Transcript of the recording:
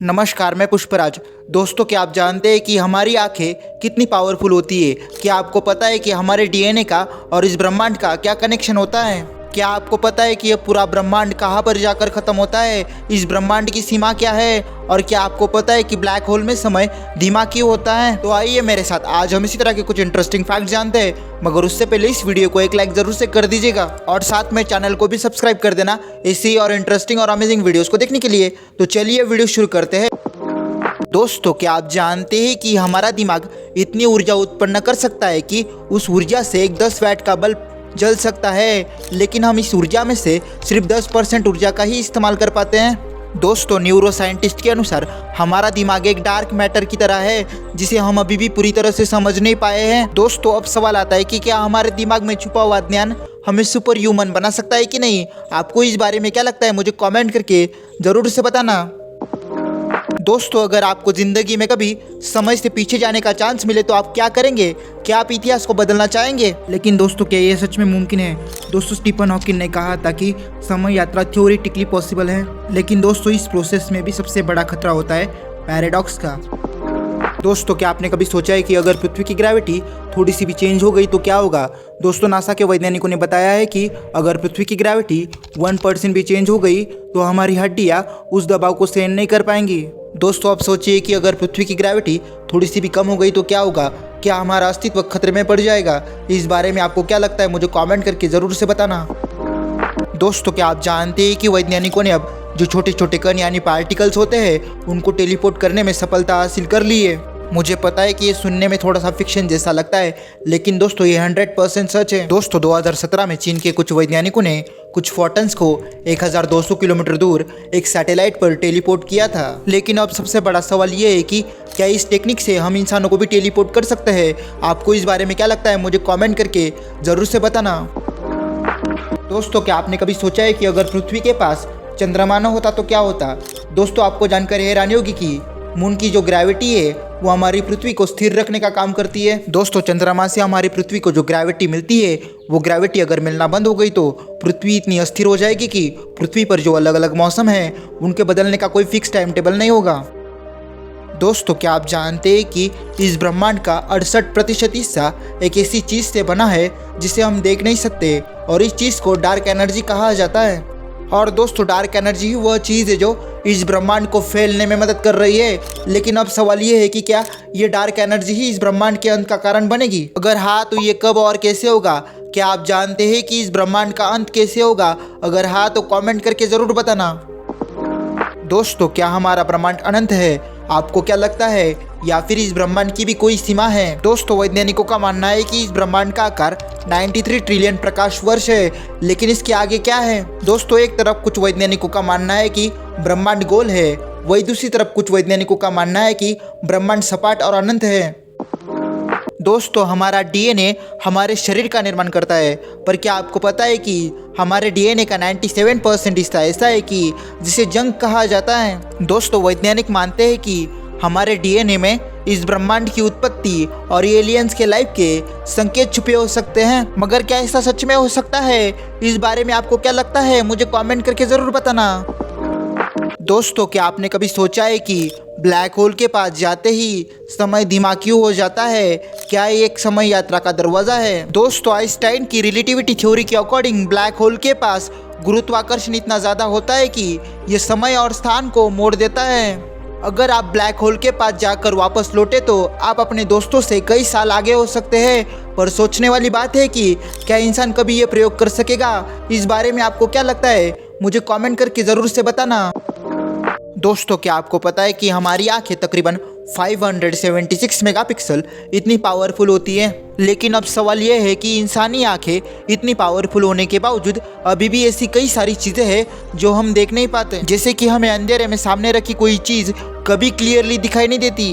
नमस्कार, मैं पुष्पराज। दोस्तों, क्या आप जानते हैं कि हमारी आंखें कितनी पावरफुल होती है? क्या आपको पता है कि हमारे डीएनए का और इस ब्रह्मांड का क्या कनेक्शन होता है? क्या आपको पता है कि यह पूरा ब्रह्मांड कहाँ पर जाकर खत्म होता है? इस ब्रह्मांड की सीमा क्या है? और क्या आपको पता है कि ब्लैक होल में समय धीमा क्यों होता है? तो आइए मेरे साथ, आज हम इसी तरह के कुछ इंटरेस्टिंग फैक्ट जानते हैं। मगर उससे पहले इस वीडियो को एक लाइक जरूर से कर दीजिएगा और साथ में चैनल को भी सब्सक्राइब कर देना इसी और इंटरेस्टिंग और अमेजिंग वीडियोस को देखने के लिए। तो चलिए वीडियो शुरू करते हैं। दोस्तों, क्या आप जानते हैं कि हमारा दिमाग इतनी ऊर्जा उत्पन्न कर सकता है कि उस ऊर्जा से एक 10 वैट का बल्ब जल सकता है, लेकिन हम इस ऊर्जा में से सिर्फ 10% ऊर्जा का ही इस्तेमाल कर पाते हैं। दोस्तों, न्यूरो साइंटिस्ट के अनुसार हमारा दिमाग एक डार्क मैटर की तरह है जिसे हम अभी भी पूरी तरह से समझ नहीं पाए हैं। दोस्तों, अब सवाल आता है कि क्या हमारे दिमाग में छुपा हुआ ज्ञान हमें सुपर ह्यूमन बना सकता है कि नहीं? आपको इस बारे में क्या लगता है? मुझे कमेंट करके ज़रूर से बताना। दोस्तों, अगर आपको ज़िंदगी में कभी समय से पीछे जाने का चांस मिले तो आप क्या करेंगे? क्या आप इतिहास को बदलना चाहेंगे? लेकिन दोस्तों, क्या ये सच में मुमकिन है? दोस्तों, स्टीफन हॉकिंग ने कहा था कि समय यात्रा थ्योरेटिकली पॉसिबल है, लेकिन दोस्तों इस प्रोसेस में भी सबसे बड़ा खतरा होता है पैराडॉक्स का। दोस्तों, क्या आपने कभी सोचा है कि अगर पृथ्वी की ग्रेविटी थोड़ी सी भी चेंज हो गई तो क्या होगा? दोस्तों, नासा के वैज्ञानिकों ने बताया है कि अगर पृथ्वी की ग्रेविटी 1% भी चेंज हो गई तो हमारी हड्डियाँ उस दबाव को सहन नहीं कर पाएंगी। दोस्तों, अब सोचिए कि अगर पृथ्वी की ग्रेविटी थोड़ी सी भी कम हो गई तो क्या होगा? क्या हमारा अस्तित्व खतरे में पड़ जाएगा? इस बारे में आपको क्या लगता है? मुझे कमेंट करके ज़रूर से बताना। दोस्तों, क्या आप जानते हैं कि वैज्ञानिकों ने अब जो छोटे छोटे कण यानी पार्टिकल्स होते हैं उनको टेलीपोर्ट करने में सफलता हासिल कर ली है? मुझे पता है कि ये सुनने में थोड़ा सा फिक्शन जैसा लगता है, लेकिन दोस्तों ये 100% सच है। दोस्तों, 2017 में चीन के कुछ वैज्ञानिकों ने कुछ फोटॉन्स को 1200 किलोमीटर दूर एक सैटेलाइट पर टेलीपोर्ट किया था। लेकिन अब सबसे बड़ा सवाल ये है कि क्या इस टेक्निक से हम इंसानों को भी टेलीपोर्ट कर सकते हैं? आपको इस बारे में क्या लगता है? मुझे कमेंट करके ज़रूर से बताना। दोस्तों, क्या आपने कभी सोचा है कि अगर पृथ्वी के पास चंद्रमा न होता तो क्या होता? दोस्तों, आपको जानकर हैरानी होगी कि मून की जो ग्रेविटी है वो हमारी पृथ्वी को स्थिर रखने का काम करती है। दोस्तों, चंद्रमा से हमारी पृथ्वी को जो ग्रेविटी मिलती है वो ग्रेविटी अगर मिलना बंद हो गई तो पृथ्वी इतनी अस्थिर हो जाएगी कि पृथ्वी पर जो अलग अलग मौसम है उनके बदलने का कोई फिक्स टाइम टेबल नहीं होगा। दोस्तों, क्या आप जानते हैं कि इस ब्रह्मांड का 68% हिस्सा एक ऐसी चीज़ से बना है जिसे हम देख नहीं सकते, और इस चीज़ को डार्क एनर्जी कहा जाता है। और दोस्तों, डार्क एनर्जी ही वह चीज़ है जो इस ब्रह्मांड को फैलने में मदद कर रही है। लेकिन अब सवाल ये है कि क्या ये डार्क एनर्जी ही इस ब्रह्मांड के अंत का कारण बनेगी? अगर हाँ, तो ये कब और कैसे होगा? क्या आप जानते हैं कि इस ब्रह्मांड का अंत कैसे होगा? अगर हाँ, तो कमेंट करके ज़रूर बताना। दोस्तों, क्या हमारा ब्रह्मांड अनंत है? आपको क्या लगता है? या फिर इस ब्रह्मांड की भी कोई सीमा है? दोस्तों, वैज्ञानिकों का मानना है कि इस ब्रह्मांड का आकार 93 ट्रिलियन प्रकाश वर्ष है, लेकिन इसके आगे क्या है? दोस्तों, एक तरफ कुछ वैज्ञानिकों का मानना है कि ब्रह्मांड गोल है, वही दूसरी तरफ कुछ वैज्ञानिकों का मानना है कि ब्रह्मांड सपाट और अनंत है। दोस्तों, हमारा डीएनए हमारे शरीर का निर्माण करता है, पर क्या आपको पता है कि हमारे डीएनए का 97% हिस्सा ऐसा है कि जिसे जंक कहा जाता है? दोस्तों, वैज्ञानिक मानते हैं कि हमारे डीएनए में इस ब्रह्मांड की उत्पत्ति और एलियंस के लाइफ के संकेत छुपे हो सकते हैं। मगर क्या ऐसा सच में हो सकता है? इस बारे में आपको क्या लगता है? मुझे कमेंट करके ज़रूर बताना। दोस्तों, क्या आपने कभी सोचा है कि ब्लैक होल के पास जाते ही समय धीमा क्यों हो जाता है? क्या ये एक समय यात्रा का दरवाज़ा है? दोस्तों, आइंस्टाइन की रिलेटिविटी थ्योरी के अकॉर्डिंग ब्लैक होल के पास गुरुत्वाकर्षण इतना ज़्यादा होता है कि ये समय और स्थान को मोड़ देता है। अगर आप ब्लैक होल के पास जाकर वापस लौटे तो आप अपने दोस्तों से कई साल आगे हो सकते हैं। पर सोचने वाली बात है कि क्या इंसान कभी ये प्रयोग कर सकेगा? इस बारे में आपको क्या लगता है? मुझे कमेंट करके ज़रूर से बताना। दोस्तों, क्या आपको पता है कि हमारी आंखें तकरीबन 576 मेगापिक्सल इतनी पावरफुल होती हैं? लेकिन अब सवाल यह है कि इंसानी आंखें इतनी पावरफुल होने के बावजूद अभी भी ऐसी कई सारी चीज़ें हैं जो हम देख नहीं पाते, जैसे कि हमें अंधेरे में सामने रखी कोई चीज़ कभी क्लियरली दिखाई नहीं देती।